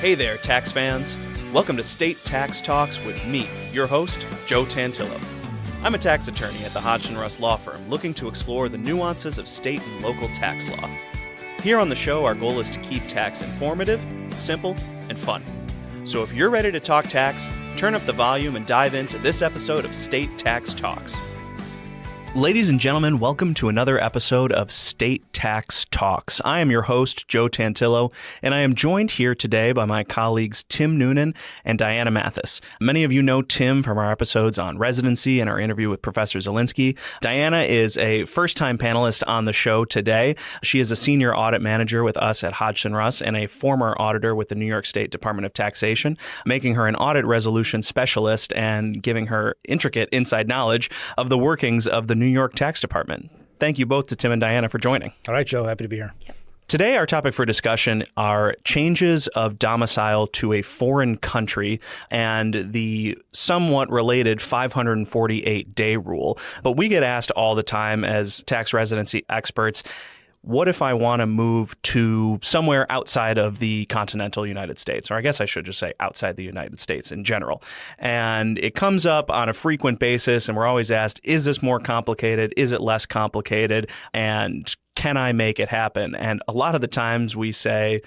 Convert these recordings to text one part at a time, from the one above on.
Hey there, tax fans. Welcome to State Tax Talks with me, your host, Joe Tantillo. I'm a tax attorney at the Hodgson Russ Law Firm looking to explore the nuances of state and local tax law. Here on the show, our goal is to keep tax informative, simple, and fun. So if you're ready to talk tax, turn up the volume and dive into this episode of State Tax Talks. Ladies and gentlemen, welcome to another episode of State Tax Talks. I am your host, Joe Tantillo, and I am joined here today by my colleagues Tim Noonan and Diana Mathis. Many of you know Tim from our episodes on residency and our interview with Professor Zielinski. Diana is a first-time panelist on the show today. She is a senior audit manager with us at Hodgson Russ and a former auditor with the New York State Department of Taxation, making her an audit resolution specialist and giving her intricate inside knowledge of the workings of the New York Tax Department. Thank you both to Tim and Diana for joining. All right, Joe. Happy to be here. Yep. Today, our topic for discussion are changes of domicile to a foreign country and the somewhat related 548-day rule. But we get asked all the time as tax residency experts, what if I want to move to somewhere outside of the continental United States? Or I guess I should just say outside the United States in general. And it comes up on a frequent basis, and we're always asked, is this more complicated? Is it less complicated? And can I make it happen? And a lot of the times we say,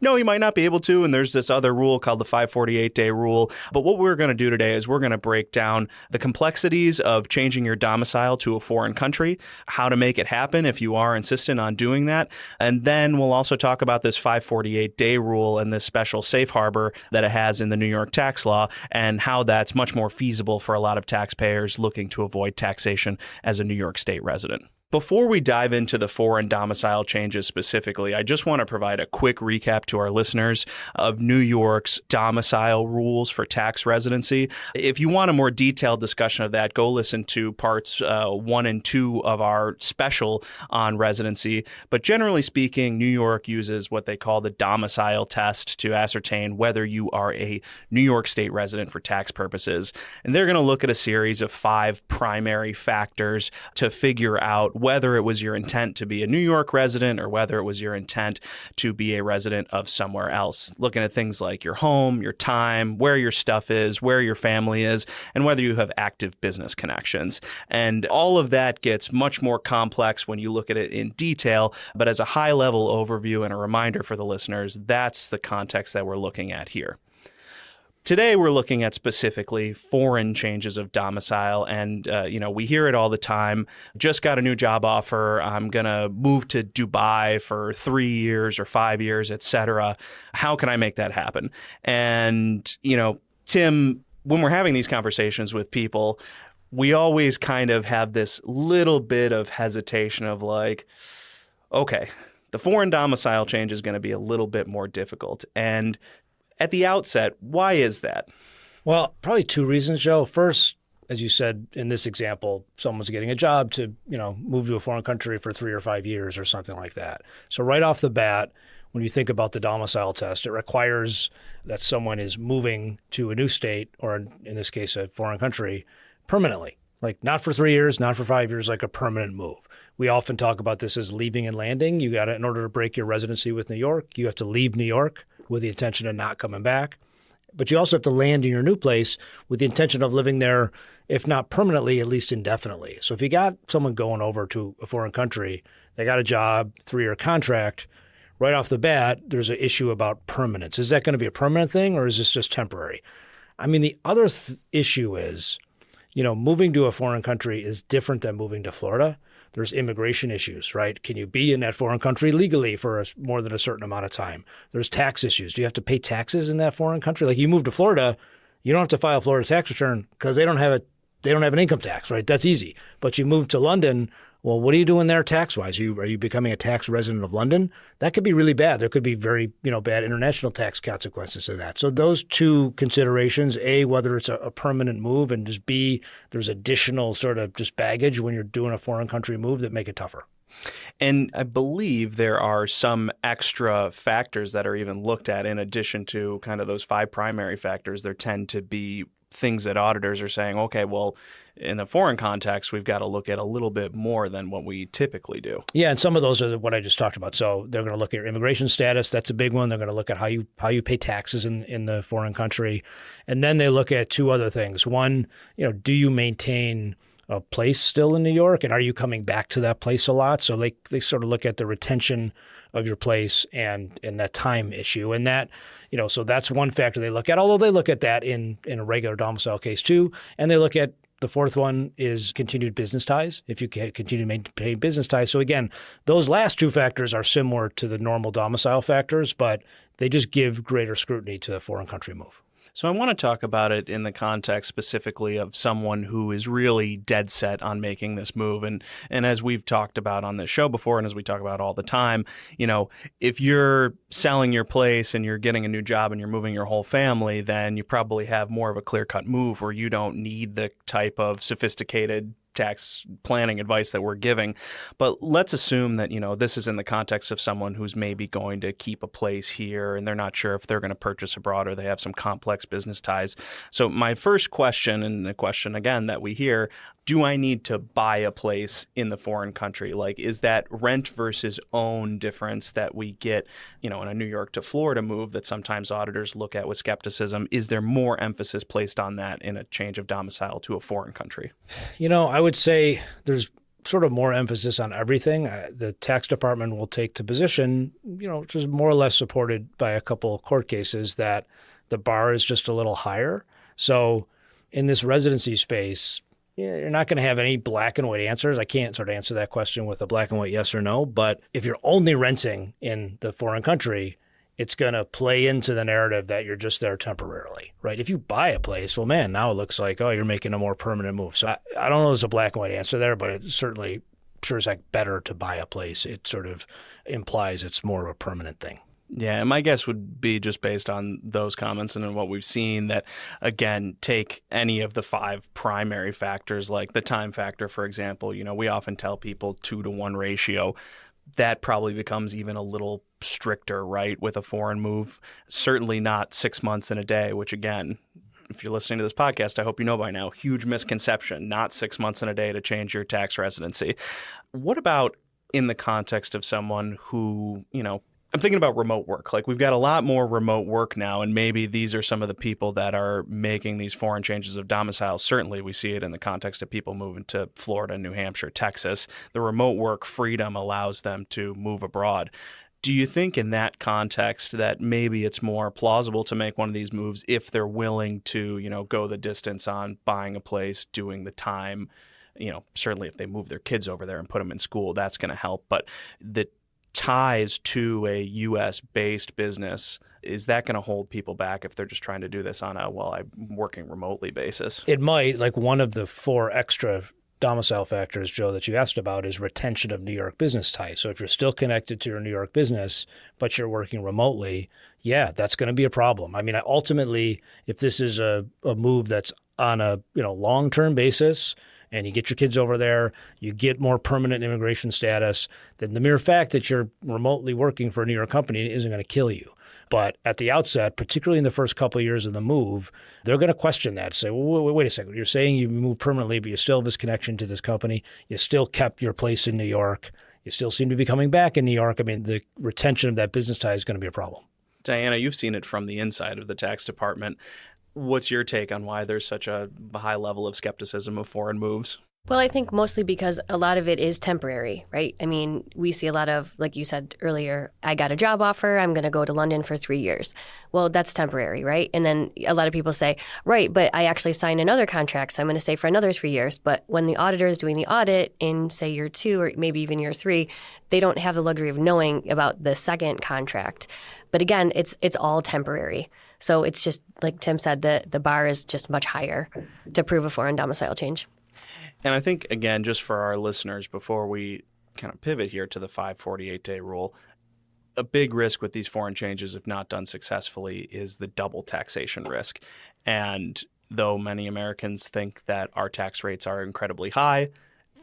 no, you might not be able to. And there's this other rule called the 548-day rule. But what we're going to do today is we're going to break down the complexities of changing your domicile to a foreign country, how to make it happen if you are insistent on doing that. And then we'll also talk about this 548-day rule and this special safe harbor that it has in the New York tax law and how that's much more feasible for a lot of taxpayers looking to avoid taxation as a New York State resident. Before we dive into the foreign domicile changes specifically, I just want to provide a quick recap to our listeners of New York's domicile rules for tax residency. If you want a more detailed discussion of that, go listen to parts 1 and 2 of our special on residency. But generally speaking, New York uses what they call the domicile test to ascertain whether you are a New York State resident for tax purposes. And they're going to look at a series of 5 primary factors to figure out whether it was your intent to be a New York resident or whether it was your intent to be a resident of somewhere else. Looking at things like your home, your time, where your stuff is, where your family is, and whether you have active business connections. And all of that gets much more complex when you look at it in detail. But as a high-level overview and a reminder for the listeners, that's the context that we're looking at here. Today, we're looking at specifically foreign changes of domicile. And, we hear it all the time. Just got a new job offer. I'm going to move to Dubai for 3 years or 5 years, et cetera. How can I make that happen? And, Tim, when we're having these conversations with people, we always kind of have this little bit of hesitation of like, okay, the foreign domicile change is going to be a little bit more difficult. And at the outset, why is that? Well, probably 2 reasons, Joe. First, as you said, in this example, someone's getting a job to, move to a foreign country for 3 or 5 years or something like that. So right off the bat, when you think about the domicile test, it requires that someone is moving to a new state, or in this case, a foreign country, permanently. Like not for 3 years, not for 5 years, like a permanent move. We often talk about this as leaving and landing. You got to, in order to break your residency with New York, you have to leave New York with the intention of not coming back. But you also have to land in your new place with the intention of living there, if not permanently, at least indefinitely. So if you got someone going over to a foreign country, they got a job, 3-year contract, right off the bat, there's an issue about permanence. Is that going to be a permanent thing or is this just temporary? I mean, the other issue is, moving to a foreign country is different than moving to Florida. There's immigration issues, right? Can you be in that foreign country legally for more than a certain amount of time? There's tax issues. Do you have to pay taxes in that foreign country? Like you move to Florida, you don't have to file a Florida tax return because they don't have an income tax, right? That's easy. But you move to London, well, what are you doing there tax-wise? Are you becoming a tax resident of London? That could be really bad. There could be very, bad international tax consequences to that. So those 2 considerations, A, whether it's a permanent move, and just B, there's additional sort of just baggage when you're doing a foreign country move that make it tougher. And I believe there are some extra factors that are even looked at in addition to kind of those 5 primary factors. There tend to be things that auditors are saying, okay, well, in the foreign context, we've got to look at a little bit more than what we typically do. Yeah, and some of those are what I just talked about. So they're going to look at your immigration status. That's a big one. They're going to look at how you pay taxes in the foreign country. And then they look at two other things. One, do you maintain a place still in New York, and are you coming back to that place a lot? So they sort of look at the retention of your place and that time issue. And that, so that's one factor they look at, although they look at that in a regular domicile case too. And they look at the fourth one is continued business ties, if you can continue to maintain business ties. So again, those last two factors are similar to the normal domicile factors, but they just give greater scrutiny to the foreign country move. So I want to talk about it in the context specifically of someone who is really dead set on making this move. And as we've talked about on this show before, and as we talk about all the time, if you're selling your place and you're getting a new job and you're moving your whole family, then you probably have more of a clear-cut move where you don't need the type of sophisticated tax planning advice that we're giving. But let's assume that, this is in the context of someone who's maybe going to keep a place here and they're not sure if they're going to purchase abroad or they have some complex business ties. So my first question, and the question again that we hear, do I need to buy a place in the foreign country? Like, is that rent versus own difference that we get, in a New York to Florida move that sometimes auditors look at with skepticism? Is there more emphasis placed on that in a change of domicile to a foreign country? I would say there's sort of more emphasis on everything. The tax department will take the position, which is more or less supported by a couple of court cases, that the bar is just a little higher. So in this residency space, you're not going to have any black and white answers. I can't sort of answer that question with a black and white yes or no. But if you're only renting in the foreign country, it's going to play into the narrative that you're just there temporarily, right? If you buy a place, well, man, now it looks like, you're making a more permanent move. So I don't know there's a black and white answer there, but it certainly sure is like better to buy a place. It sort of implies it's more of a permanent thing. Yeah, and my guess would be, just based on those comments and what we've seen, that, again, take any of the 5 primary factors, like the time factor, for example. We often tell people 2-to-1 ratio. That probably becomes even a little stricter, right, with a foreign move. Certainly not 6 months and a day, which, again, if you're listening to this podcast, I hope you know by now, huge misconception, not 6 months and a day to change your tax residency. What about in the context of someone who, I'm thinking about remote work. Like, we've got a lot more remote work now, and maybe these are some of the people that are making these foreign changes of domicile. Certainly, we see it in the context of people moving to Florida, New Hampshire, Texas. The remote work freedom allows them to move abroad. Do you think in that context that maybe it's more plausible to make one of these moves if they're willing to, go the distance on buying a place, doing the time? Certainly if they move their kids over there and put them in school, that's going to help. But the ties to a U.S.-based business, is that going to hold people back if they're just trying to do this on a, I'm working remotely basis? It might. Like, one of the 4 extra domicile factors, Joe, that you asked about is retention of New York business ties. So if you're still connected to your New York business, but you're working remotely, that's going to be a problem. I mean, ultimately, if this is a move that's on a long-term basis, and you get your kids over there, you get more permanent immigration status, then the mere fact that you're remotely working for a New York company isn't going to kill you. But at the outset, particularly in the first couple of years of the move, they're going to question that. Say, wait a second, you're saying you moved permanently, but you still have this connection to this company. You still kept your place in New York. You still seem to be coming back in New York. I mean, the retention of that business tie is going to be a problem. Diana, you've seen it from the inside of the tax department. What's your take on why there's such a high level of skepticism of foreign moves? Well, I think mostly because a lot of it is temporary, right? I mean, we see a lot of, like you said earlier, I got a job offer, I'm going to go to London for 3 years. Well, that's temporary, right? And then a lot of people say, right, but I actually signed another contract, so I'm going to stay for another 3 years. But when the auditor is doing the audit in, say, year 2 or maybe even year 3, they don't have the luxury of knowing about the second contract. But again, it's all temporary. So it's just, like Tim said, the bar is just much higher to prove a foreign domicile change. And I think, again, just for our listeners, before we kind of pivot here to the 548-day rule, a big risk with these foreign changes, if not done successfully, is the double taxation risk. And though many Americans think that our tax rates are incredibly high,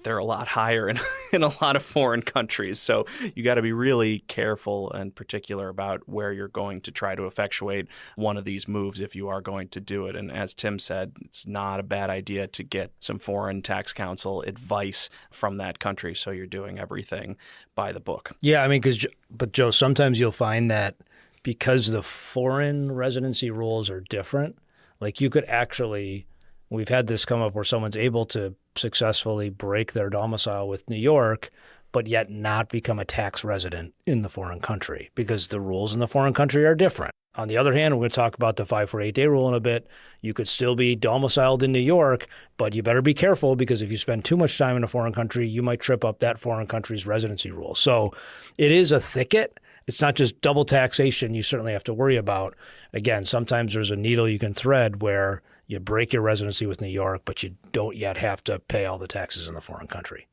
they're a lot higher in, in a lot of foreign countries. So you got to be really careful and particular about where you're going to try to effectuate one of these moves if you are going to do it. And as Tim said, it's not a bad idea to get some foreign tax counsel advice from that country so you're doing everything by the book. Yeah, I mean, but Joe, sometimes you'll find that because the foreign residency rules are different, like you could actually, we've had this come up where someone's able to successfully break their domicile with New York, but yet not become a tax resident in the foreign country because the rules in the foreign country are different. On the other hand, we're going to talk about the 548-day rule in a bit. You could still be domiciled in New York, but you better be careful because if you spend too much time in a foreign country, you might trip up that foreign country's residency rule. So it is a thicket. It's not just double taxation you certainly have to worry about. Again, sometimes there's a needle you can thread where you break your residency with New York, but you don't yet have to pay all the taxes in the foreign country.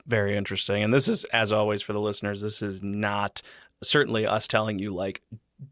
Very interesting. And this is, as always, for the listeners, this is not certainly us telling you, like,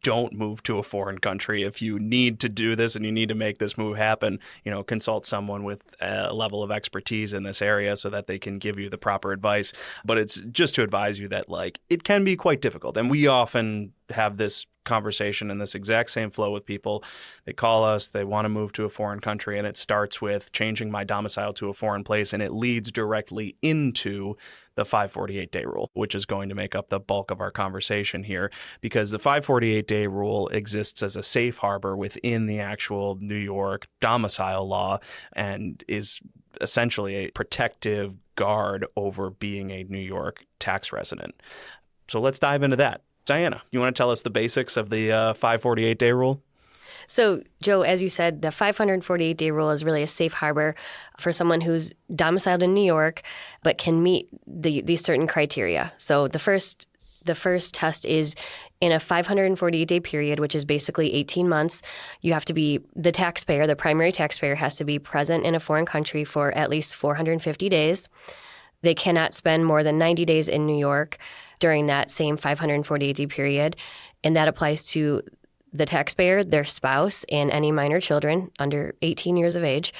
don't move to a foreign country. If you need to do this and you need to make this move happen, consult someone with a level of expertise in this area so that they can give you the proper advice. But it's just to advise you that, like, it can be quite difficult. And we often have this conversation and this exact same flow with people. They call us, they want to move to a foreign country, and it starts with changing my domicile to a foreign place, and it leads directly into the 548-day rule, which is going to make up the bulk of our conversation here, because the 548-day rule exists as a safe harbor within the actual New York domicile law and is essentially a protective guard over being a New York tax resident. So let's dive into that. Diana, you want to tell us the basics of the 548-day rule? So, Joe, as you said, the 548-day rule is really a safe harbor for someone who's domiciled in New York but can meet these certain criteria. So the first test is in a 548-day period, which is basically 18 months, you have to be the taxpayer, the primary taxpayer has to be present in a foreign country for at least 450 days. They cannot spend more than 90 days in New York during that same 548-day period, and that applies to the taxpayer, their spouse, and any minor children under 18 years of age.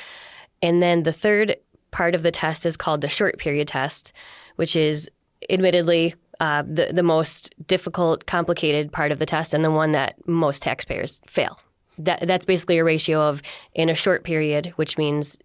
And then the third part of the test is called the short period test, which is admittedly the most difficult, complicated part of the test and the one that most taxpayers fail. That's basically a ratio of in a short period, which means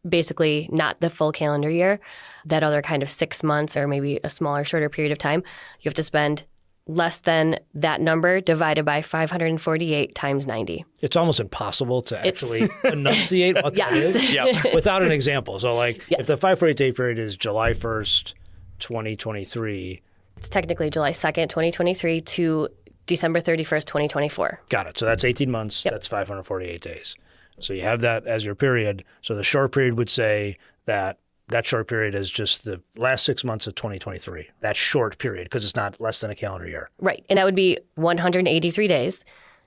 basically not the full calendar year, that other kind of 6 months or maybe a smaller, shorter period of time, you have to spend less than that number divided by 548 times 90. It's almost impossible to actually enunciate what that is without an example. So if the 548-day period is July 1st, 2023. It's technically July 2nd, 2023 to December 31st, 2024. Got it. So that's 18 months. Yep. That's 548 days. So you have that as your period. So the short period would say that short period is just the last 6 months of 2023. That short period, because it's not less than a calendar year. Right. And that would be 183 days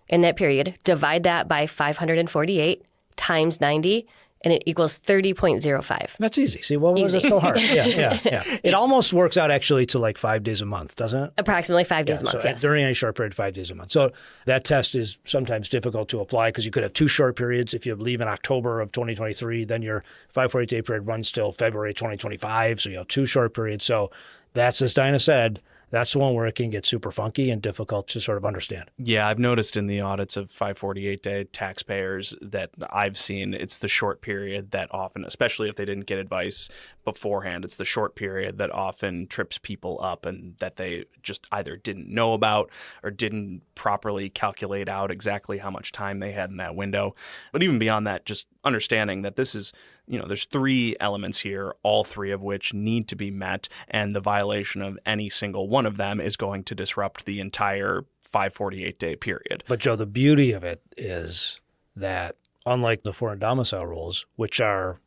in that period. Divide that by 548 times 90, and it equals 30.05. That's easy. See, what was it so hard? Yeah. It almost works out actually to like 5 days a month, doesn't it? Approximately 5 days a month, so yes. During any short period, 5 days a month. So that test is sometimes difficult to apply because you could have 2 short periods. If you leave in October of 2023, then your 548-day period runs till February 2025. So you have 2 short periods. So that's, as Dinah said, that's the one where it can get super funky and difficult to sort of understand. Yeah, I've noticed in the audits of 548-day taxpayers that I've seen, it's the short period that often, especially if they didn't get advice beforehand, it's the short period that often trips people up and that they just either didn't know about or didn't properly calculate out exactly how much time they had in that window. But even beyond that, just understanding that this is, there's 3 elements here, all 3 of which need to be met, and the violation of any single one of them is going to disrupt the entire 548-day period. But Joe, the beauty of it is that unlike the foreign domicile rules, which are,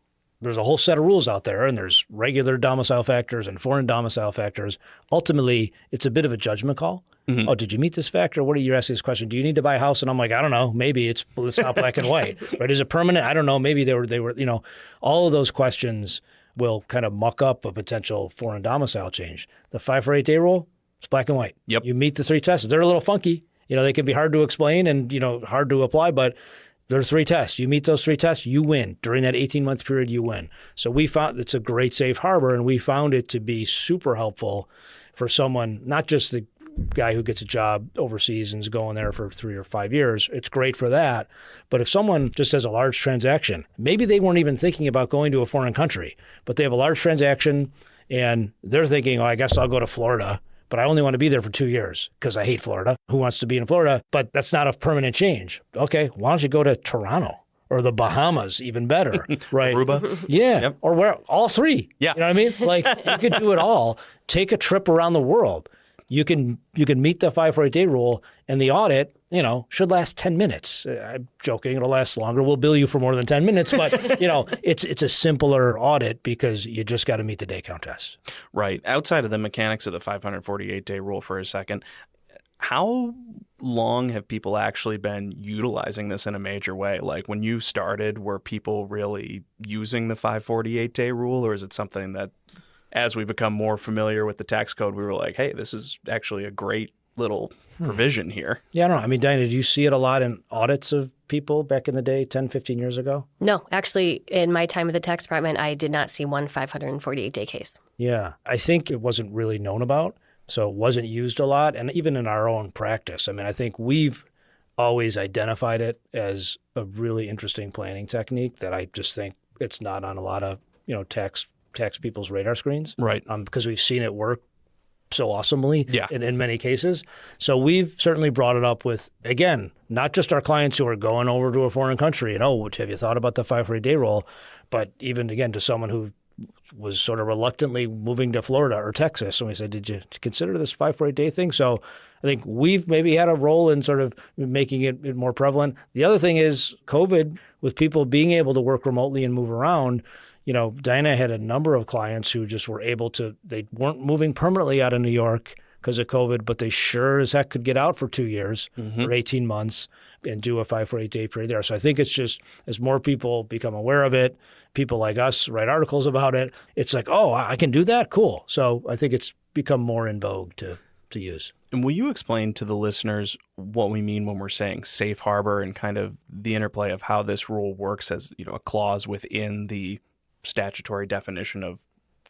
there's a whole set of rules out there, and there's regular domicile factors and foreign domicile factors. Ultimately, it's a bit of a judgment call. Mm-hmm. Oh, did you meet this factor? What are you asking this question? Do you need to buy a house? And I'm like, I don't know. Maybe it's not black and white. Right? Is it permanent? I don't know. Maybe they were, all of those questions will kind of muck up a potential foreign domicile change. The 548-day rule, it's black and white. Yep. You meet the 3 tests. They're a little funky. They can be hard to explain and, hard to apply, but There are 3 tests. You meet those 3 tests, you win. During that 18-month period, you win. So we found it's a great safe harbor, and we found it to be super helpful for someone, not just the guy who gets a job overseas and is going there for 3 or 5 years. It's great for that. But if someone just has a large transaction, maybe they weren't even thinking about going to a foreign country, but they have a large transaction and they're thinking, oh, I guess I'll go to Florida, but I only want to be there for 2 years because I hate Florida. Who wants to be in Florida? But that's not a permanent change. Okay, why don't you go to Toronto? Or the Bahamas, even better, right? Aruba? Yeah, Yep. or where all 3. Yeah. You know what I mean? Like you could do it all. Take a trip around the world. You can meet the 548-day rule, and the audit, should last 10 minutes. I'm joking; it'll last longer. We'll bill you for more than 10 minutes, but it's a simpler audit because you just got to meet the day count test. Right. Outside of the mechanics of the 548-day rule for a second, how long have people actually been utilizing this in a major way? Like when you started, were people really using the 548-day rule, or is it something that as we become more familiar with the tax code, we were like, hey, this is actually a great little provision here? Yeah, I don't know. I mean, Diana, did you see it a lot in audits of people back in the day, 10, 15 years ago? No, actually, in my time at the tax department, I did not see one 548-day case. Yeah, I think it wasn't really known about, so it wasn't used a lot. And even in our own practice, I mean, I think we've always identified it as a really interesting planning technique that I just think it's not on a lot of, tax people's radar screens. Right. Because we've seen it work so awesomely Yeah. in many cases. So we've certainly brought it up with, again, not just our clients who are going over to a foreign country and, have you thought about the 548-day rule? But even, again, to someone who was sort of reluctantly moving to Florida or Texas. And we said, did you consider this 548-day thing? So I think we've maybe had a role in sort of making it more prevalent. The other thing is COVID, with people being able to work remotely and move around. Diana had a number of clients who just were able to, they weren't moving permanently out of New York because of COVID, but they sure as heck could get out for 2 years or 18 months and do a 548-day period there. So I think it's just as more people become aware of it, people like us write articles about it, it's like, oh, I can do that? Cool. So I think it's become more in vogue to use. And will you explain to the listeners what we mean when we're saying safe harbor and kind of the interplay of how this rule works as, a clause within the statutory definition of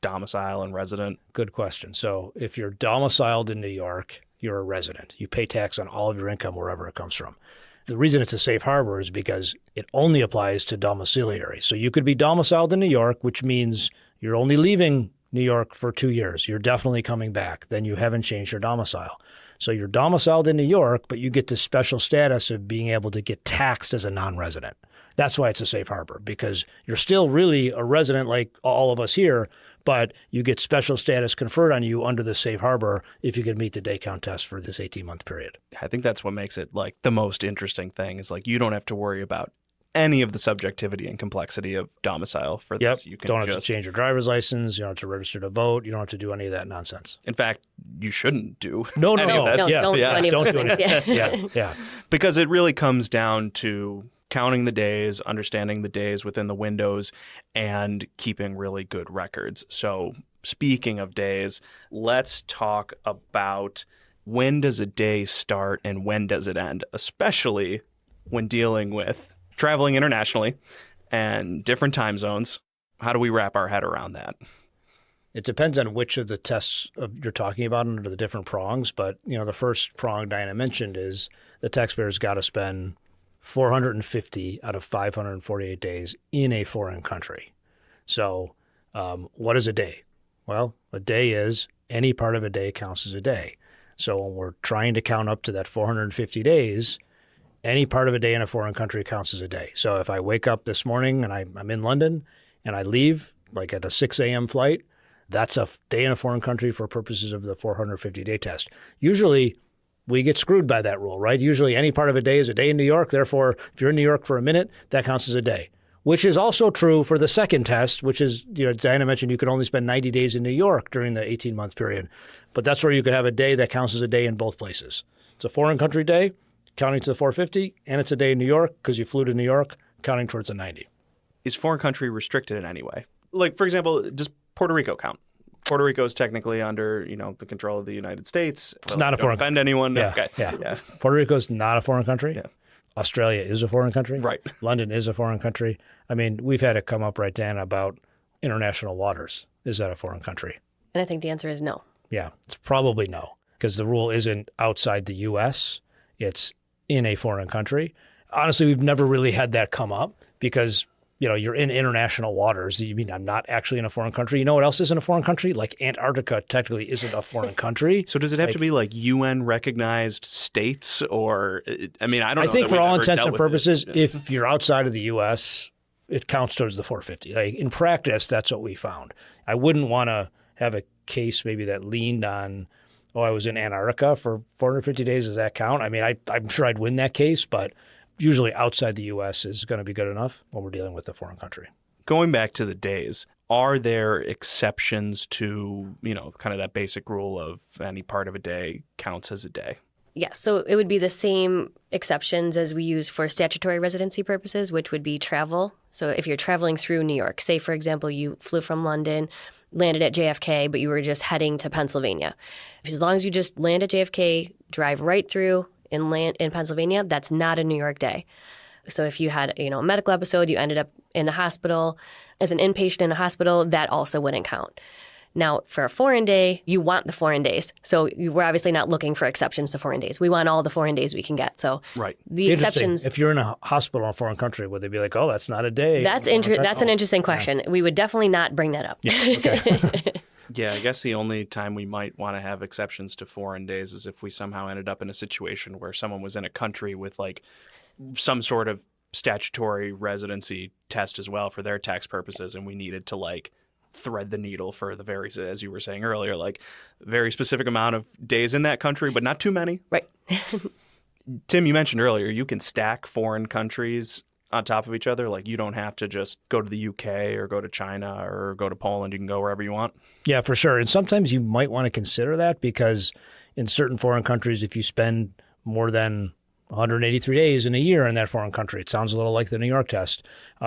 domicile and resident? Good question. So if you're domiciled in New York, you're a resident. You pay tax on all of your income wherever it comes from. The reason it's a safe harbor is because it only applies to domiciliary. So you could be domiciled in New York, which means you're only leaving New York for 2 years. You're definitely coming back. Then you haven't changed your domicile. So you're domiciled in New York, but you get this special status of being able to get taxed as a non-resident. That's why it's a safe harbor, because you're still really a resident like all of us here, but you get special status conferred on you under the safe harbor if you can meet the day count test for this 18-month period. I think that's what makes it like the most interesting thing is like you don't have to worry about any of the subjectivity and complexity of domicile for this. You can don't have to change your driver's license. You don't have to register to vote. You don't have to do any of that nonsense. In fact, you shouldn't do No. any of that. Don't do any of those things. Yeah. Because it really comes down to counting the days, understanding the days within the windows, and keeping really good records. So speaking of days, let's talk about when does a day start and when does it end, especially when dealing with traveling internationally and different time zones. How do we wrap our head around that? It depends on which of the tests you're talking about under the different prongs. But, the first prong Diana mentioned is the taxpayer's got to spend 450 out of 548 days in a foreign country. So what is a day? Well, a day is any part of a day counts as a day. So when we're trying to count up to that 450 days, any part of a day in a foreign country counts as a day. So if I wake up this morning and I'm in London and I leave like at a 6 a.m. flight, that's a day in a foreign country for purposes of the 450-day test. Usually we get screwed by that rule, right? Usually any part of a day is a day in New York. Therefore, if you're in New York for a minute, that counts as a day, which is also true for the second test, which is, Diana mentioned you could only spend 90 days in New York during the 18-month period. But that's where you could have a day that counts as a day in both places. It's a foreign country day, counting to the 450, and it's a day in New York because you flew to New York, counting towards a 90. Is foreign country restricted in any way? Like, for example, does Puerto Rico count? Puerto Rico is technically under, the control of the United States. It's not a foreign country. Offend anyone? Yeah, Okay. Yeah. Puerto Rico is not a foreign country. Yeah. Australia is a foreign country. Right. London is a foreign country. I mean, we've had it come up, right, Dan, about international waters. Is that a foreign country? And I think the answer is no. Yeah, it's probably no, because the rule isn't outside the U.S., it's in a foreign country. Honestly, we've never really had that come up because, you're in international waters. You mean I'm not actually in a foreign country? You know what else isn't a foreign country? Like Antarctica technically isn't a foreign country. So does it have to be like UN recognized states or, I mean, I don't know. I think that for we've all ever intents dealt and with purposes, it. if you're outside of the U.S., it counts towards the 450. Like in practice, that's what we found. I wouldn't want to have a case maybe that leaned on, I was in Antarctica for 450 days. Does that count? I mean, I'm sure I'd win that case, but usually outside the U.S. is going to be good enough when we're dealing with a foreign country. Going back to the days, are there exceptions to, kind of that basic rule of any part of a day counts as a day? Yeah, so it would be the same exceptions as we use for statutory residency purposes, which would be travel. So if you're traveling through New York, say, for example, you flew from London, landed at JFK, but you were just heading to Pennsylvania. As long as you just land at JFK, drive right through and land in Pennsylvania, that's not a New York day. So if you had, a medical episode, you ended up in the hospital as an inpatient in a hospital, that also wouldn't count. Now, for a foreign day, you want the foreign days. So we're obviously not looking for exceptions to foreign days. We want all the foreign days we can get. So right. The exceptions. If you're in a hospital in a foreign country, would they be like, that's not a day? That's an interesting question. Yeah. We would definitely not bring that up. Yeah, okay. Yeah, I guess the only time we might want to have exceptions to foreign days is if we somehow ended up in a situation where someone was in a country with like some sort of statutory residency test as well for their tax purposes, and we needed to like thread the needle for the very, as you were saying earlier, like very specific amount of days in that country, but not too many. Right. Tim, you mentioned earlier you can stack foreign countries on top of each other. Like you don't have to just go to the UK or go to China or go to Poland. You can go wherever you want. Yeah, for sure. And sometimes you might want to consider that because in certain foreign countries, if you spend more than 183 days in a year in that foreign country, it sounds a little like the New York test.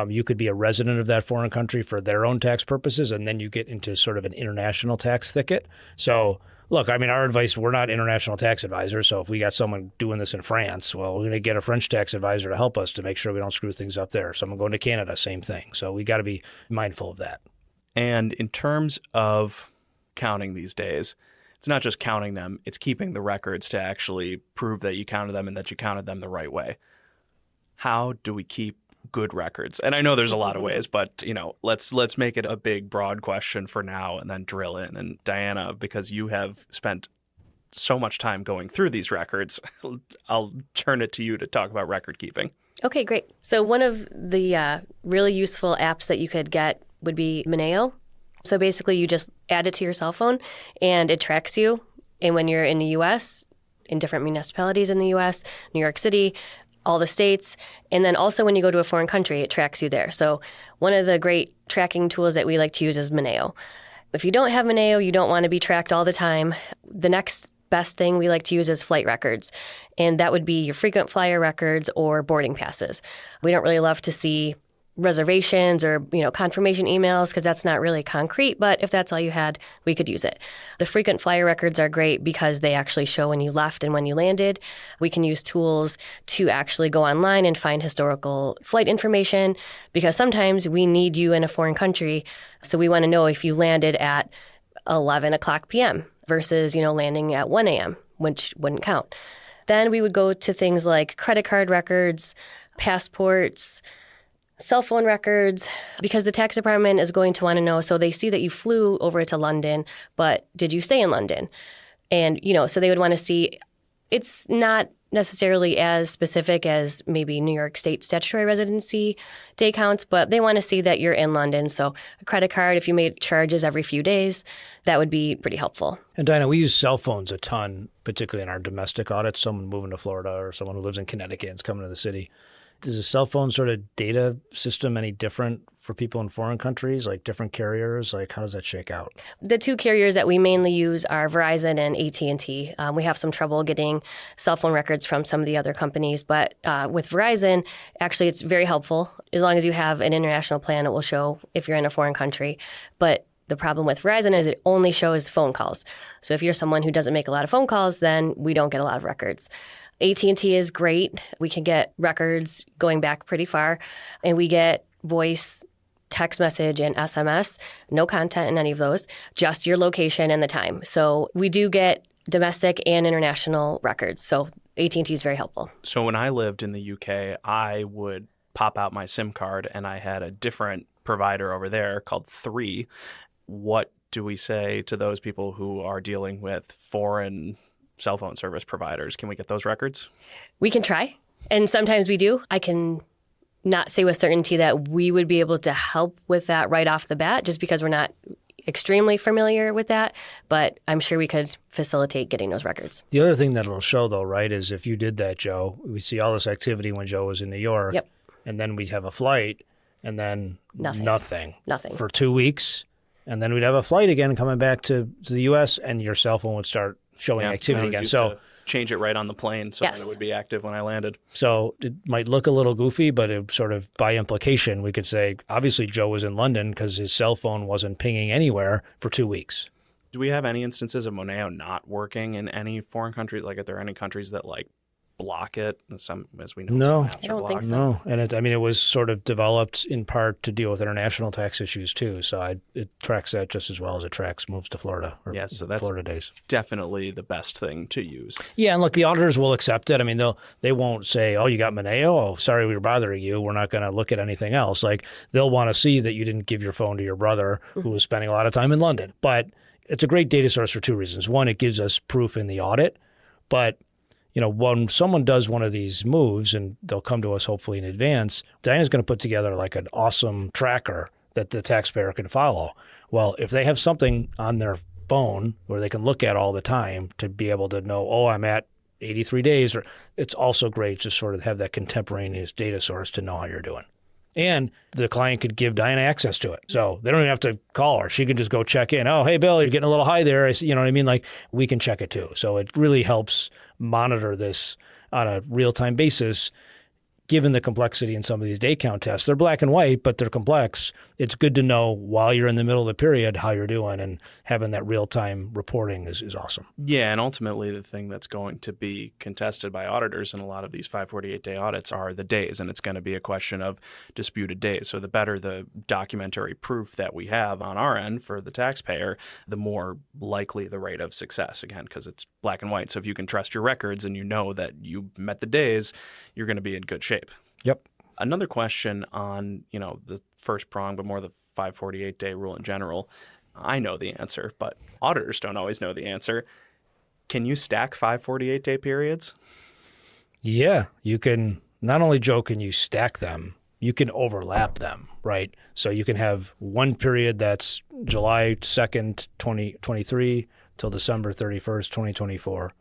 You could be a resident of that foreign country for their own tax purposes, and then you get into sort of an international tax thicket. So look, I mean, our advice, we're not international tax advisors. So if we got someone doing this in France, well, we're going to get a French tax advisor to help us to make sure we don't screw things up there. Someone going to Canada, same thing. So we got to be mindful of that. And in terms of counting these days, it's not just counting them, it's keeping the records to actually prove that you counted them and that you counted them the right way. How do we keep good records? And I know there's a lot of ways, but let's make it a big, broad question for now and then drill in. And Diana, because you have spent so much time going through these records, I'll turn it to you to talk about record keeping. Okay, great. So one of the really useful apps that you could get would be Moneo. So basically you just add it to your cell phone and it tracks you. And when you're in the U.S., in different municipalities in the U.S., New York City, all the states, and then also when you go to a foreign country, it tracks you there. So one of the great tracking tools that we like to use is Moneo. If you don't have Moneo, you don't want to be tracked all the time. The next best thing we like to use is flight records. And that would be your frequent flyer records or boarding passes. We don't really love to see reservations or, confirmation emails because that's not really concrete. But if that's all you had, we could use it. The frequent flyer records are great because they actually show when you left and when you landed. We can use tools to actually go online and find historical flight information because sometimes we need you in a foreign country. So we want to know if you landed at 11 o'clock p.m. versus, landing at 1 a.m., which wouldn't count. Then we would go to things like credit card records, passports, cell phone records, because the tax department is going to want to know. So they see that you flew over to London, but did you stay in London? And, so they would want to see, it's not necessarily as specific as maybe New York State statutory residency day counts, but they want to see that you're in London. So a credit card, if you made charges every few days, that would be pretty helpful. And Diana, we use cell phones a ton, particularly in our domestic audits. Someone moving to Florida or someone who lives in Connecticut and is coming to the city. Is a cell phone sort of data system any different for people in foreign countries, like different carriers? Like, how does that shake out? The two carriers that we mainly use are Verizon and AT&T. We have some trouble getting cell phone records from some of the other companies, but with Verizon, actually, it's very helpful. As long as you have an international plan, it will show if you're in a foreign country. But The problem with Verizon is it only shows phone calls. So if you're someone who doesn't make a lot of phone calls, then we don't get a lot of records. AT&T is great. We can get records going back pretty far, and we get voice, text message, and SMS. No content in any of those, just your location and the time. So we do get domestic and international records. So AT&T is very helpful. So when I lived in the UK, I would pop out my SIM card, and I had a different provider over there called 3. What do we say to those people who are dealing with foreign cell phone service providers? Can we get those records? We can try, and sometimes we do. I can not say with certainty that we would be able to help with that right off the bat, just because we're not extremely familiar with that, but I'm sure we could facilitate getting those records. The other thing that it'll show, though, right, is if you did that, Joe, we see all this activity when Joe was in New York, Yep. and then we'd have a flight, and then nothing for 2 weeks, and then we'd have a flight again coming back to the U.S., and your cell phone would start showing activity again. So change it right on the plane so that it would be active when I landed. So it might look a little goofy, but it sort of by implication, we could say, obviously Joe was in London because his cell phone wasn't pinging anywhere for 2 weeks. Do we have any instances of Moneo not working in any foreign countries? Like, are there any countries that block it? Some, as we know, no, I don't think so. No, and it was sort of developed in part to deal with international tax issues too. So it tracks that just as well as it tracks moves to Florida. So that's Florida days. Definitely the best thing to use. Yeah, and look, the auditors will accept it. I mean, they won't say, "Oh, you got Moneo? Oh, sorry, we were bothering you. We're not going to look at anything else." Like they'll want to see that you didn't give your phone to your brother who was spending a lot of time in London. But it's a great data source for 2 reasons. One, it gives us proof in the audit, but when someone does one of these moves, and they'll come to us hopefully in advance, Diana's going to put together like an awesome tracker that the taxpayer can follow. Well, if they have something on their phone where they can look at all the time to be able to know, oh, I'm at 83 days, or it's also great to sort of have that contemporaneous data source to know how you're doing. And the client could give Diana access to it. So they don't even have to call her. She can just go check in. Oh, hey, Bill, you're getting a little high there. You know what I mean? Like we can check it too. So it really helps monitor this on a real-time basis. Given the complexity in some of these day count tests, they're black and white, but they're complex. It's good to know while you're in the middle of the period how you're doing, and having that real-time reporting is awesome. Yeah, and ultimately the thing that's going to be contested by auditors in a lot of these 548-day audits are the days, and it's going to be a question of disputed days. So the better the documentary proof that we have on our end for the taxpayer, the more likely the rate of success, again, because it's black and white. So if you can trust your records and you know that you met the days, you're going to be in good shape. Yep. Another question on, the first prong, but more the 548-day rule in general. I know the answer, but auditors don't always know the answer. Can you stack 548-day periods? Yeah, you can. Not only, Joe, can you stack them, you can overlap them, right? So you can have one period that's July 2nd, 2023 till December 31st, 2024.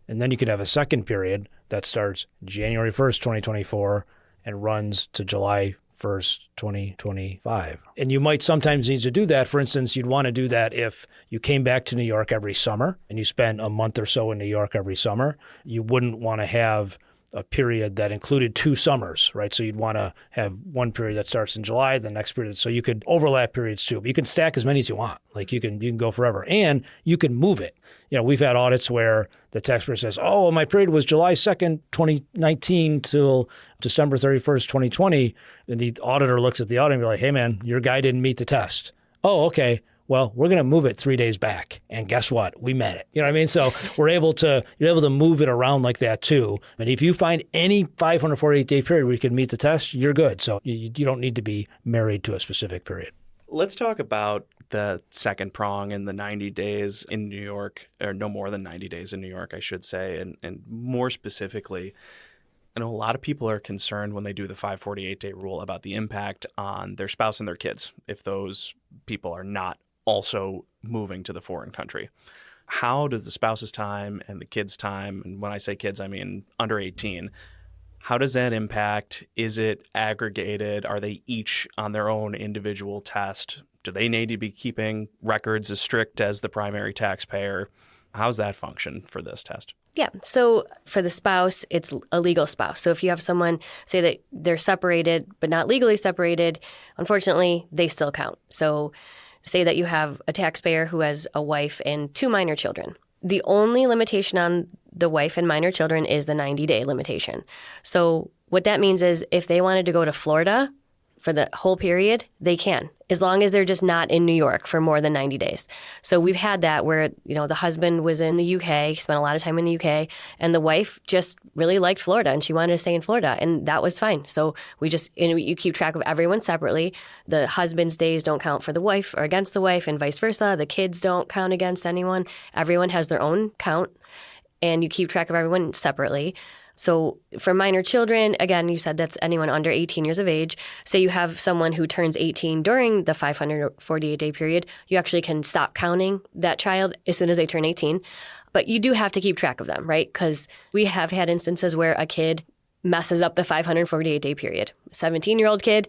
And then you could have a second period that starts January 1st, 2024 and runs to July 1st, 2025. And you might sometimes need to do that. For instance, you'd want to do that if you came back to New York every summer and you spent a month or so in New York every summer. You wouldn't want to have a period that included 2 summers, right? So you'd want to have one period that starts in July, the next period. So you could overlap periods too, but you can stack as many as you want. Like you can go forever, and you can move it. We've had audits where the taxpayer says, oh, well, my period was July 2nd, 2019 till December 31st, 2020. And the auditor looks at the audit and be like, hey man, your guy didn't meet the test. Oh, okay. Well, we're going to move it 3 days back. And guess what? We met it. You know what I mean? So you're able to move it around like that too. And if you find any 548-day period where you can meet the test, you're good. So you don't need to be married to a specific period. Let's talk about the second prong in the 90 days in New York, or no more than 90 days in New York, I should say. And more specifically, I know a lot of people are concerned when they do the 548-day rule about the impact on their spouse and their kids if those people are not also moving to the foreign country. How does the spouse's time and the kids' time, and when I say kids, I mean under 18, how does that impact? Is it aggregated? Are they each on their own individual test? Do they need to be keeping records as strict as the primary taxpayer? How's that function for this test? Yeah. So for the spouse, it's a legal spouse. So if you have someone say that they're separated but not legally separated, unfortunately, they still count. So say that you have a taxpayer who has a wife and 2 minor children. The only limitation on the wife and minor children is the 90-day limitation. So what that means is if they wanted to go to Florida for the whole period, they can, as long as they're just not in New York for more than 90 days. So we've had that where, the husband was in the UK, spent a lot of time in the UK, and the wife just really liked Florida and she wanted to stay in Florida, and that was fine. So we just, you keep track of everyone separately. The husband's days don't count for the wife or against the wife, and vice versa. The kids don't count against anyone. Everyone has their own count, and you keep track of everyone separately. So for minor children, again, you said that's anyone under 18 years of age. Say you have someone who turns 18 during the 548-day period, you actually can stop counting that child as soon as they turn 18. But you do have to keep track of them, right? Because we have had instances where a kid messes up the 548-day period. 17-year-old kid.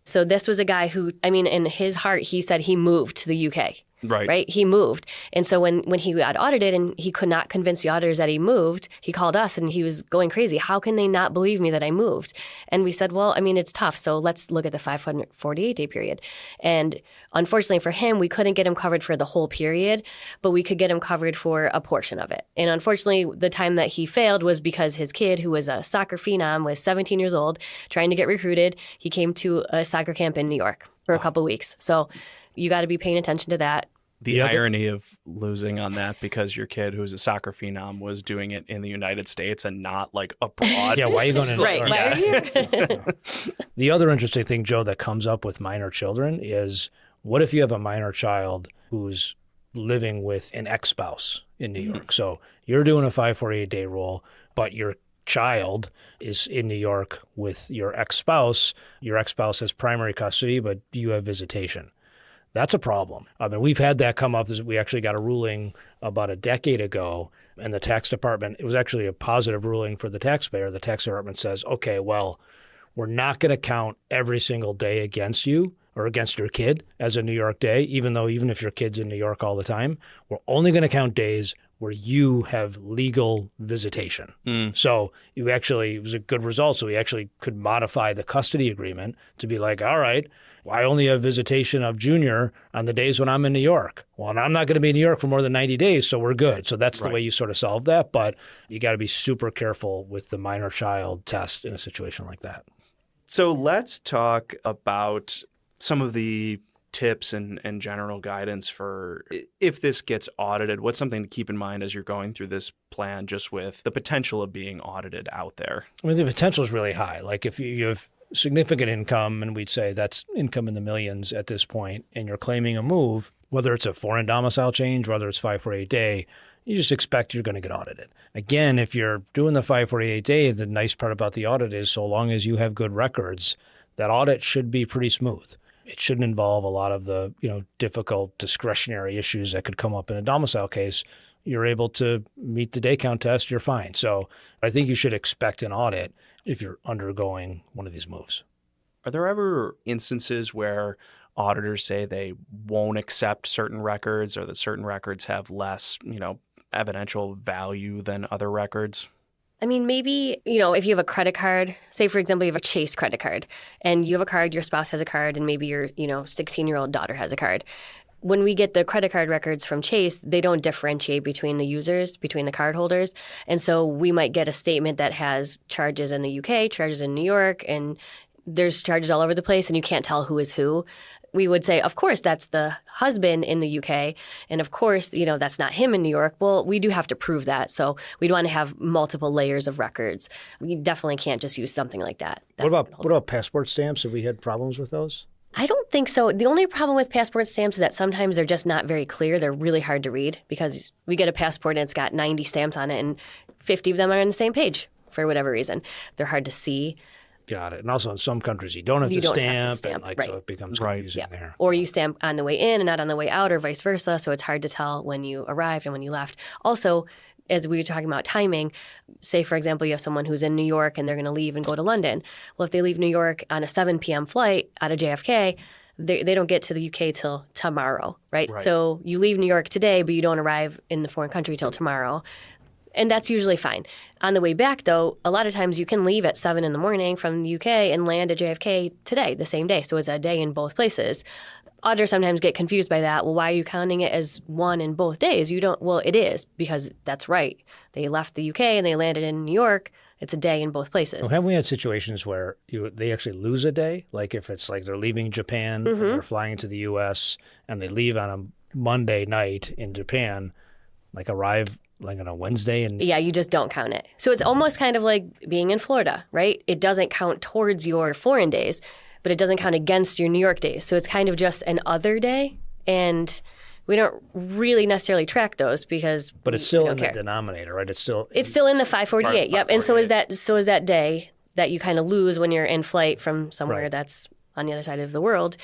So this was a guy who, in his heart, he said he moved to the UK. Right. He moved. And so when he got audited and he could not convince the auditors that he moved, he called us and he was going crazy. How can they not believe me that I moved? And we said, well, it's tough. So let's look at the 548-day period. And unfortunately for him, we couldn't get him covered for the whole period, but we could get him covered for a portion of it. And unfortunately, the time that he failed was because his kid, who was a soccer phenom, was 17 years old, trying to get recruited. He came to a soccer camp in New York for a couple of weeks. So you got to be paying attention to that. The irony of losing on that because your kid, who's a soccer phenom, was doing it in the United States and not like abroad. Yeah, why are you going to? Right, why are you here? The other interesting thing, Joe, that comes up with minor children is what if you have a minor child who's living with an ex-spouse in New York? So you're doing a 548-day rule, but your child is in New York with your ex-spouse. Your ex-spouse has primary custody, but you have visitation. That's a problem. We've had that come up. We actually got a ruling about a decade ago, and the tax department, it was actually a positive ruling for the taxpayer. The tax department says, okay, well, we're not going to count every single day against you or against your kid as a New York day, even if your kid's in New York all the time. We're only going to count days where you have legal visitation. So it was a good result. So we actually could modify the custody agreement to be like, all right, I only have visitation of Junior on the days when I'm in New York. Well, and I'm not going to be in New York for more than 90 days, so we're good. So that's the way you sort of solve that. But you got to be super careful with the minor child test in a situation like that. So let's talk about some of the tips and general guidance for if this gets audited. What's something to keep in mind as you're going through this plan, just with the potential of being audited out there? The potential is really high. Like if you have significant income, and we'd say that's income in the millions at this point, and you're claiming a move, whether it's a foreign domicile change, whether it's 548-day, you just expect you're going to get audited. Again, if you're doing the 548-day, the nice part about the audit is so long as you have good records, that audit should be pretty smooth. It shouldn't involve a lot of the difficult discretionary issues that could come up in a domicile case. You're able to meet the day count test, you're fine. So I think you should expect an audit if you're undergoing one of these moves. Are there ever instances where auditors say they won't accept certain records, or that certain records have less, evidential value than other records? Maybe, if you have a credit card, say, for example, you have a Chase credit card, and you have a card, your spouse has a card, and maybe your, 16-year-old daughter has a card. When we get the credit card records from Chase, they don't differentiate between the users, between the card holders. And so we might get a statement that has charges in the UK, charges in New York, and there's charges all over the place, and you can't tell who is who. We would say, of course, that's the husband in the UK. And of course, that's not him in New York. Well, we do have to prove that. So we'd want to have multiple layers of records. We definitely can't just use something like that. What about passport stamps? Have we had problems with those? I don't think so. The only problem with passport stamps is that sometimes they're just not very clear. They're really hard to read because we get a passport and it's got 90 stamps on it and 50 of them are on the same page for whatever reason. They're hard to see. Got it. And also in some countries you don't have to stamp. Right. So it becomes confusing there. Or you stamp on the way in and not on the way out, or vice versa. So it's hard to tell when you arrived and when you left. Also, as we were talking about timing, say, for example, you have someone who's in New York and they're going to leave and go to London. Well, if they leave New York on a 7 p.m. flight out of JFK, they don't get to the UK till tomorrow, right? So you leave New York today, but you don't arrive in the foreign country till tomorrow. And that's usually fine. On the way back, though, a lot of times you can leave at 7 in the morning from the UK and land at JFK today, the same day. So it's a day in both places. auditors sometimes get confused by that. Well, why are you counting it as one in both days? You don't. Well, it is because that's right. They left the UK and they landed in New York. It's a day in both places. Well, haven't we had situations where they actually lose a day? Like if it's like they're leaving Japan and they're flying to the U.S. and they leave on a Monday night in Japan, like arrive like on a Wednesday and Yeah, you just don't count it. So it's almost kind of like being in Florida, right? It doesn't count towards your foreign days, but it doesn't count against your New York days. So it's kind of just an other day, and we don't really necessarily track those because but it's still we don't in care. the denominator, right? It's still in the 548. Yep. And so is that day that you kind of lose when you're in flight from somewhere that's on the other side of the world.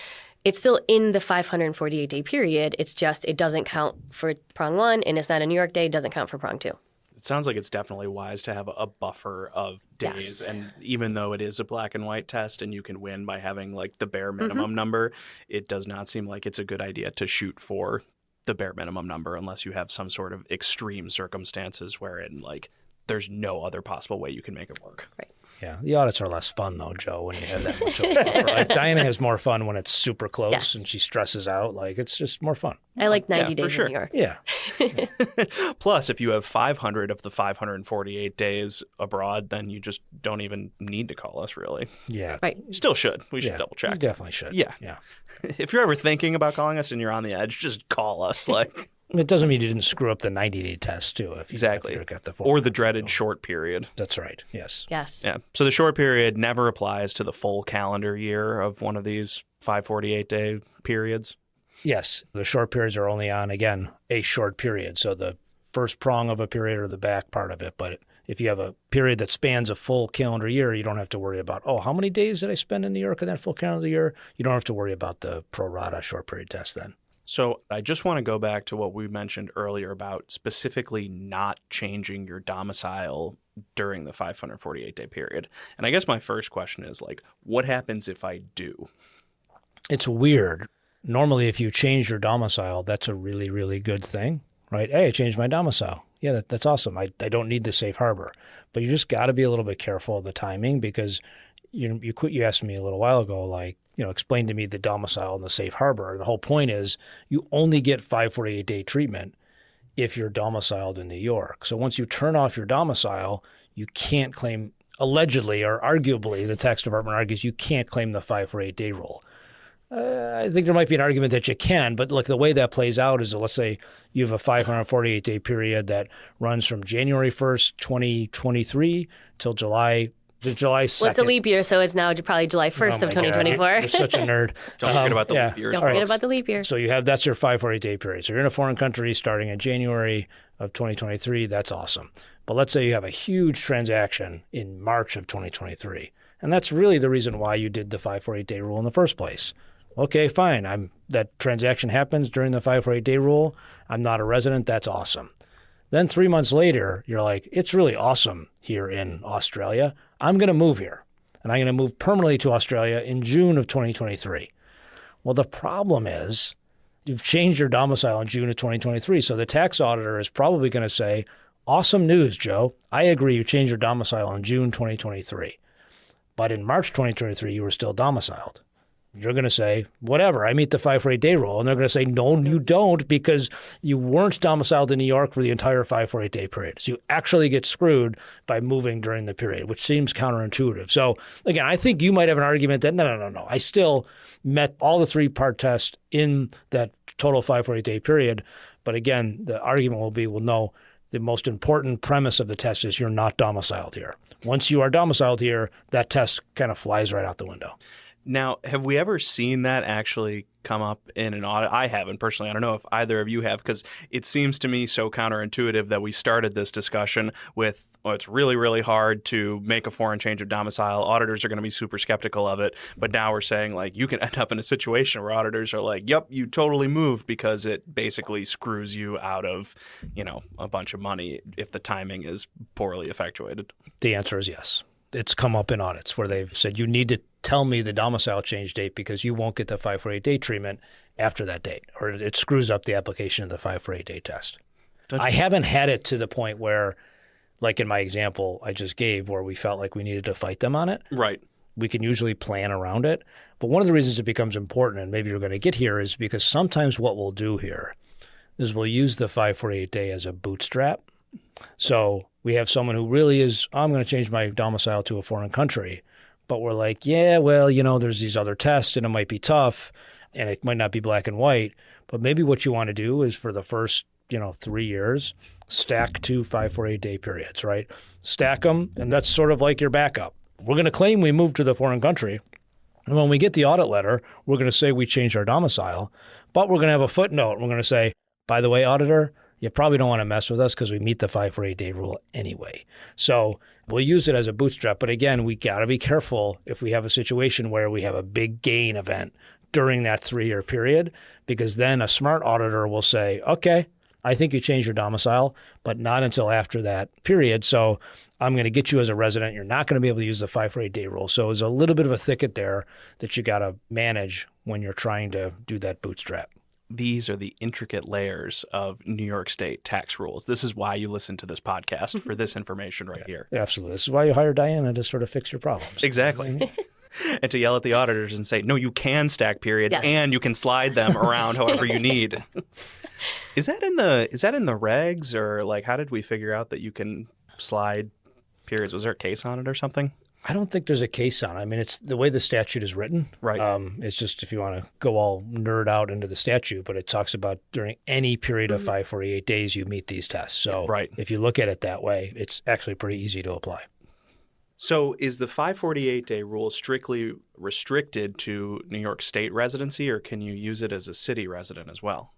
It's still in the 548-day period. It's just it doesn't count for prong one, and it's not a New York day. It doesn't count for prong two. It sounds like it's definitely wise to have a buffer of days. Yes. And even though it is a black and white test and you can win by having like the bare minimum number, it does not seem like it's a good idea to shoot for the bare minimum number unless you have some sort of extreme circumstances wherein like there's no other possible way you can make it work. Right. Yeah, the audits are less fun though, Joe, when you have that much of a buffer. Like, Diana has more fun when it's super close and she stresses out. Like it's just more fun. I like 90 for days sure. in New York. Yeah. Plus, if you have 500 of the 548 days abroad, then you just don't even need to call us, really. Yeah. Right. Still should. We should double check. You definitely should. Yeah. Yeah. If you're ever thinking about calling us and you're on the edge, just call us. Like It doesn't mean you didn't screw up the 90-day test too. If you, exactly. If you got the or the dreaded short period. That's right. Yes. Yes. Yeah. So the short period never applies to the full calendar year of one of these 548-day periods. Yes. The short periods are only on, again, a short period. So the first prong of a period or the back part of it. But if you have a period that spans a full calendar year, you don't have to worry about, how many days did I spend in New York in that full calendar year? You don't have to worry about the pro rata short period test then. So I just want to go back to what we mentioned earlier about specifically not changing your domicile during the 548-day period. And I guess my first question is like, what happens if I do? It's weird. Normally, if you change your domicile, that's a really, really good thing, right? Hey, I changed my domicile. Yeah, that's awesome. I don't need the safe harbor. But you just got to be a little bit careful of the timing because you asked me a little while ago, like, explain to me the domicile and the safe harbor. And the whole point is you only get 548-day treatment if you're domiciled in New York. So once you turn off your domicile, you can't claim, allegedly or arguably, the tax department argues you can't claim the 548-day rule. I think there might be an argument that you can, but look, the way that plays out is, let's say you have a 548-day period that runs from January 1st, 2023 till July 2nd. Well, it's a leap year, so it's now probably July 1st of 2024. You're such a nerd. Don't forget about the leap year. Don't forget about the leap year. So that's your 548-day period. So you're in a foreign country starting in January of 2023. That's awesome. But let's say you have a huge transaction in March of 2023. And that's really the reason why you did the 548-day rule in the first place. Okay, fine. That transaction happens during the 548-day rule. I'm not a resident. That's awesome. Then 3 months later, you're like, it's really awesome here in Australia. I'm going to move here. And I'm going to move permanently to Australia in June of 2023. Well, the problem is you've changed your domicile in June of 2023. So the tax auditor is probably going to say, awesome news, Joe. I agree you changed your domicile in June 2023. But in March 2023, you were still domiciled. You're going to say, whatever, I meet the 548-day rule. And they're going to say, no, you don't, because you weren't domiciled in New York for the entire 548-day period. So you actually get screwed by moving during the period, which seems counterintuitive. So again, I think you might have an argument that, no. I still met all the three-part test in that total 548-day period. But again, the argument will be, well, no, the most important premise of the test is you're not domiciled here. Once you are domiciled here, that test kind of flies right out the window. Now, have we ever seen that actually come up in an audit? I haven't personally. I don't know if either of you have, because it seems to me so counterintuitive that we started this discussion with, it's really, really hard to make a foreign change of domicile. Auditors are going to be super skeptical of it. But now we're saying, like, you can end up in a situation where auditors are like, yep, you totally moved, because it basically screws you out of, a bunch of money if the timing is poorly effectuated. The answer is yes. It's come up in audits where they've said you need to tell me the domicile change date because you won't get the 548-day treatment after that date, or it screws up the application of the 548-day test. I haven't had it to the point where, like in my example I just gave, where we felt like we needed to fight them on it. Right. we can usually plan around it. But one of the reasons it becomes important, and maybe you're going to get here, is because sometimes what we'll do here is we'll use the 548 day as a bootstrap. So we have someone who really is, I'm going to change my domicile to a foreign country. But we're like, yeah, well, there's these other tests and it might be tough and it might not be black and white. But maybe what you want to do is for the first, 3 years, stack 2 548 day periods, right? Stack them. And that's sort of like your backup. We're going to claim we moved to the foreign country. And when we get the audit letter, we're going to say we changed our domicile, but we're going to have a footnote. We're going to say, by the way, auditor, you probably don't want to mess with us because we meet the 548 day rule anyway. So we'll use it as a bootstrap. But again, we got to be careful if we have a situation where we have a big gain event during that 3-year period, because then a smart auditor will say, okay, I think you changed your domicile, but not until after that period. So I'm going to get you as a resident. You're not going to be able to use the 548 day rule. So there's a little bit of a thicket there that you got to manage when you're trying to do that bootstrap. These are the intricate layers of New York State tax rules. This is why you listen to this podcast, for this information right here. Absolutely. This is why you hire Diana to sort of fix your problems. Exactly. And to yell at the auditors and say, no, you can stack periods and you can slide them around however you need. Is that in the regs, or like how did we figure out that you can slide periods? Was there a case on it or something? I don't think there's a case on it. I mean, it's the way the statute is written. Right. It's just if you want to go all nerd out into the statute, but it talks about during any period of 548 days, you meet these tests. So if you look at it that way, it's actually pretty easy to apply. So is the 548-day rule strictly restricted to New York State residency, or can you use it as a city resident as well?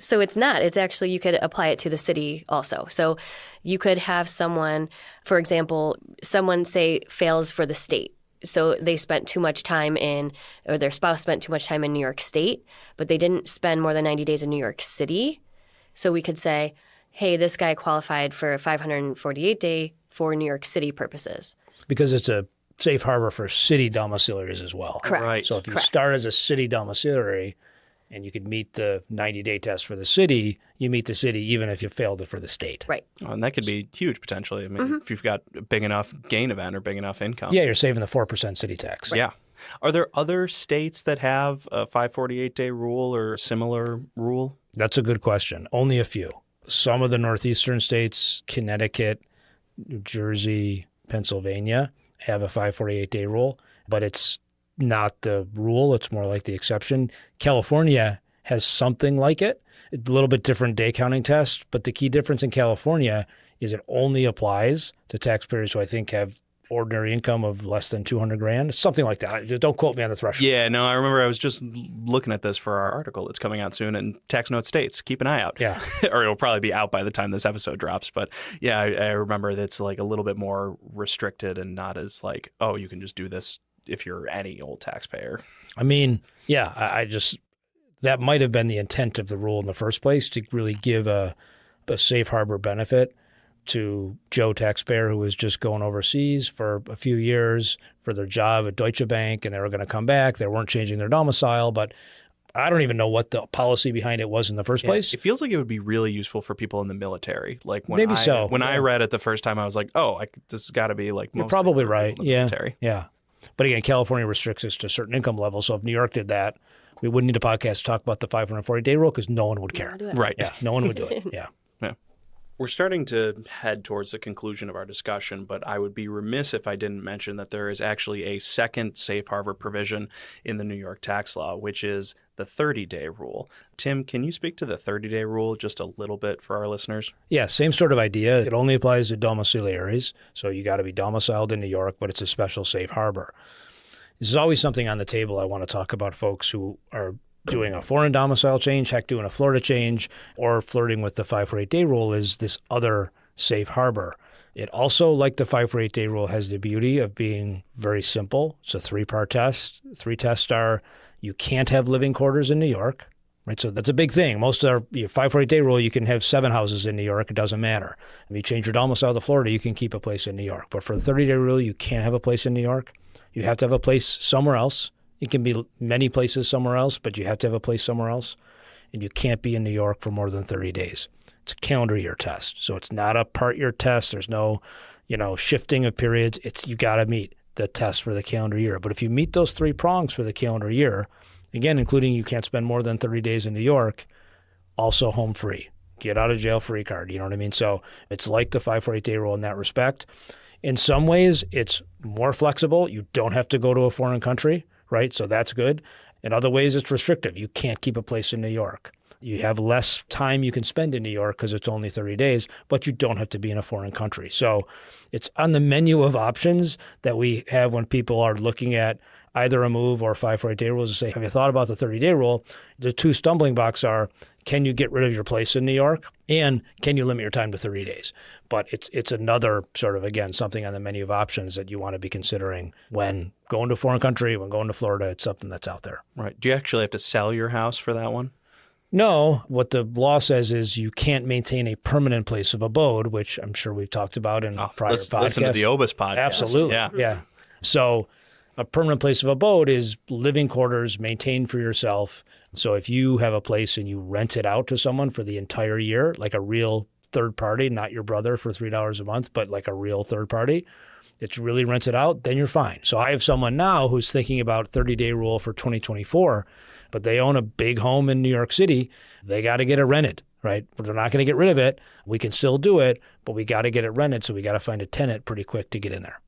So it's not. It's actually, you could apply it to the city also. So you could have someone, for example, someone say fails for the state. So they spent too much time or their spouse spent too much time in New York State, but they didn't spend more than 90 days in New York City. So we could say, hey, this guy qualified for a 548-day for New York City purposes. Because it's a safe harbor for city domiciliaries as well. Correct. Right. So if you start as a city domiciliary and you could meet the 90-day test for the city, you meet the city even if you failed it for the state. Right. Oh, and that could be huge potentially. I mean, if you've got a big enough gain event or big enough income. Yeah, you're saving the 4% city tax. Yeah. Are there other states that have a 548-day rule or a similar rule? That's a good question. Only a few. Some of the northeastern states, Connecticut, New Jersey, Pennsylvania, have a 548-day rule, but it's not the rule. It's more like the exception. California has something like it. It's a little bit different day counting test, but the key difference in California is it only applies to taxpayers who I think have ordinary income of less than $200,000, something like that. Don't quote me on the threshold. Yeah, no, I remember I was just looking at this for our article that's coming out soon, and Tax Note states, keep an eye out. Yeah. Or it'll probably be out by the time this episode drops. But yeah, I remember that's like a little bit more restricted and not as like, oh, you can just do this if you're any old taxpayer. I mean, yeah, I just, that might have been the intent of the rule in the first place, to really give a safe harbor benefit to Joe taxpayer who was just going overseas for a few years for their job at Deutsche Bank, and they were going to come back. They weren't changing their domicile, but I don't even know what the policy behind it was in the first place. It feels like it would be really useful for people in the military. Like when Maybe so. When I read it the first time, I was like, oh, this has got to be like most. You're probably right. Yeah. Military. Yeah. But again, California restricts us to a certain income level. So if New York did that, we wouldn't need a podcast to talk about the 540-day rule because no one would care. Right. Yeah. No one would do it. Yeah. We're starting to head towards the conclusion of our discussion, but I would be remiss if I didn't mention that there is actually a second safe harbor provision in the New York tax law, which is the 30-day rule. Tim, can you speak to the 30-day rule just a little bit for our listeners? Yeah, same sort of idea. It only applies to domiciliaries, so you got to be domiciled in New York, but it's a special safe harbor. This is always something on the table I want to talk about folks who are doing a foreign domicile change, heck, doing a Florida change, or flirting with the 548-day rule is this other safe harbor. It also, like the 548-day rule, has the beauty of being very simple. It's a 3-part test. 3 tests are you can't have living quarters in New York, right? So that's a big thing. Most of our 548-day rule, you can have 7 houses in New York. It doesn't matter. If you change your domicile to Florida, you can keep a place in New York. But for the 30-day rule, you can't have a place in New York. You have to have a place somewhere else. It can be many places somewhere else, but you have to have a place somewhere else. And you can't be in New York for more than 30 days. It's a calendar year test. So it's not a part year test. There's no, shifting of periods. You got to meet the test for the calendar year. But if you meet those 3 prongs for the calendar year, again, including you can't spend more than 30 days in New York, also home free, get out of jail free card. You know what I mean? So it's like the 548-day rule in that respect. In some ways, it's more flexible. You don't have to go to a foreign country, right? So that's good. In other ways, it's restrictive. You can't keep a place in New York. You have less time you can spend in New York because it's only 30 days, but you don't have to be in a foreign country. So it's on the menu of options that we have when people are looking at either a move or 548-day rules to say, have you thought about the 30-day rule? The 2 stumbling blocks are, can you get rid of your place in New York? And can you limit your time to 30 days? But it's another sort of, again, something on the menu of options that you want to be considering when going to a foreign country, when going to Florida. It's something that's out there. Right. Do you actually have to sell your house for that one? No. What the law says is you can't maintain a permanent place of abode, which I'm sure we've talked about in prior podcasts. Listen to the Obis podcast. Absolutely. Yeah. So a permanent place of abode is living quarters maintained for yourself. So if you have a place and you rent it out to someone for the entire year, like a real third party, not your brother for $3 a month, but like a real third party, it's really rented out, then you're fine. So I have someone now who's thinking about 30-day rule for 2024, but they own a big home in New York City. They got to get it rented, right? But they're not going to get rid of it. We can still do it, but we got to get it rented. So we got to find a tenant pretty quick to get in there.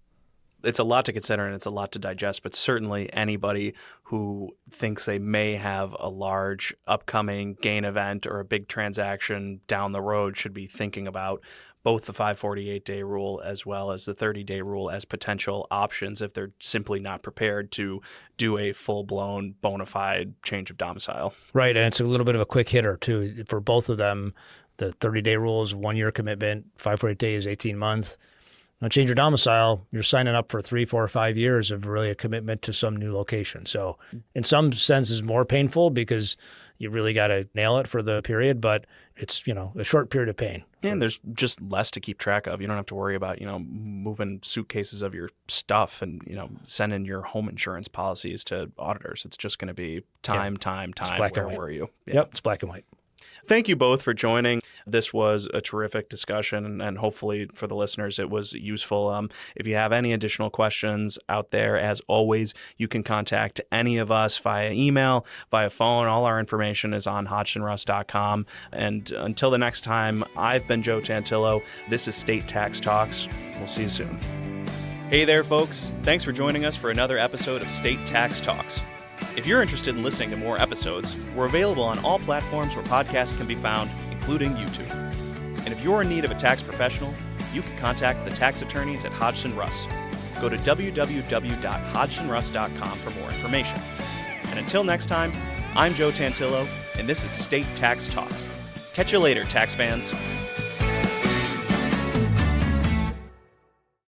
It's a lot to consider and it's a lot to digest, but certainly anybody who thinks they may have a large upcoming gain event or a big transaction down the road should be thinking about both the 548-day rule as well as the 30-day rule as potential options if they're simply not prepared to do a full-blown bona fide change of domicile. Right, and it's a little bit of a quick hitter too. For both of them, the 30-day rule is 1-year commitment, 548-day is 18 months. Now, change your domicile, you're signing up for 3, 4, or 5 years of really a commitment to some new location. So in some sense, it's more painful because you really got to nail it for the period, but it's, a short period of pain. And there's just less to keep track of. You don't have to worry about, moving suitcases of your stuff and, sending your home insurance policies to auditors. It's just going to be time. Where were you? Yeah. Yep, it's black and white. Thank you both for joining. This was a terrific discussion, and hopefully for the listeners, it was useful. If you have any additional questions out there, as always, you can contact any of us via email, via phone. All our information is on hodgsonruss.com. And until the next time, I've been Joe Tantillo. This is State Tax Talks. We'll see you soon. Hey there, folks. Thanks for joining us for another episode of State Tax Talks. If you're interested in listening to more episodes, we're available on all platforms where podcasts can be found, including YouTube. And if you're in need of a tax professional, you can contact the tax attorneys at Hodgson Russ. Go to www.hodgsonruss.com for more information. And until next time, I'm Joe Tantillo, and this is State Tax Talks. Catch you later, tax fans.